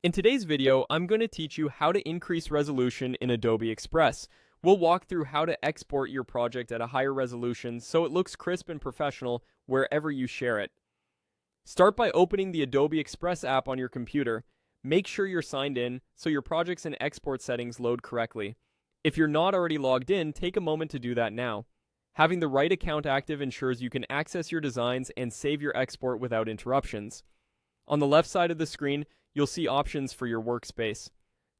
In today's video, I'm going to teach you how to increase resolution in Adobe Express. We'll walk through how to export your project at a higher resolution so it looks crisp and professional wherever you share it. Start by opening the Adobe Express app on your computer. Make sure you're signed in so your projects and export settings load correctly. If you're not already logged in, take a moment to do that now. Having the right account active ensures you can access your designs and save your export without interruptions. On the left side of the screen, you'll see options for your workspace.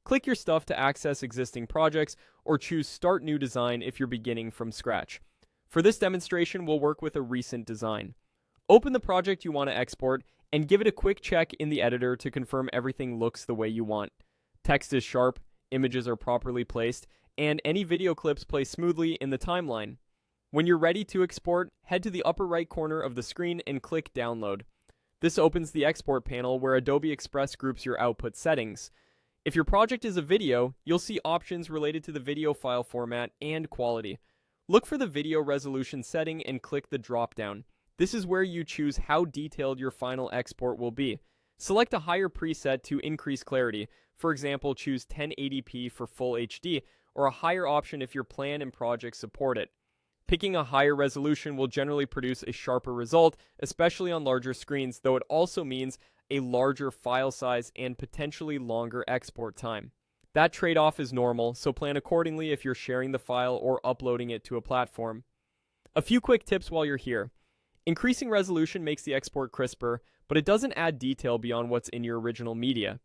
Click your stuff to access existing projects or choose Start New Design if you're beginning from scratch. For this demonstration, we'll work with a recent design. Open the project you want to export and give it a quick check in the editor to confirm everything looks the way you want. Text is sharp, images are properly placed, and any video clips play smoothly in the timeline. When you're ready to export, head to the upper right corner of the screen and click Download. This opens the export panel where Adobe Express groups your output settings. If your project is a video, you'll see options related to the video file format and quality. Look for the video resolution setting and click the drop-down. This is where you choose how detailed your final export will be. Select a higher preset to increase clarity. For example, choose 1080p for full HD, or a higher option if your plan and project support it. Picking a higher resolution will generally produce a sharper result, especially on larger screens, though it also means a larger file size and potentially longer export time. That trade-off is normal, so plan accordingly if you're sharing the file or uploading it to a platform. A few quick tips while you're here. Increasing resolution makes the export crisper, but it doesn't add detail beyond what's in your original media.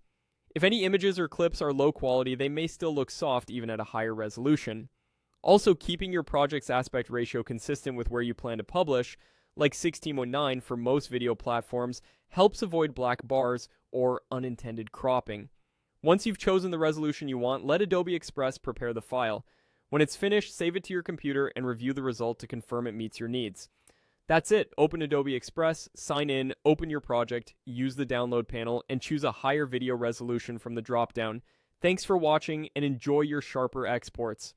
If any images or clips are low quality, they may still look soft even at a higher resolution. Also, keeping your project's aspect ratio consistent with where you plan to publish, like 16:9 for most video platforms, helps avoid black bars or unintended cropping. Once you've chosen the resolution you want, let Adobe Express prepare the file. When it's finished, save it to your computer and review the result to confirm it meets your needs. That's it. Open Adobe Express, sign in, open your project, use the download panel, and choose a higher video resolution from the drop-down. Thanks for watching and enjoy your sharper exports.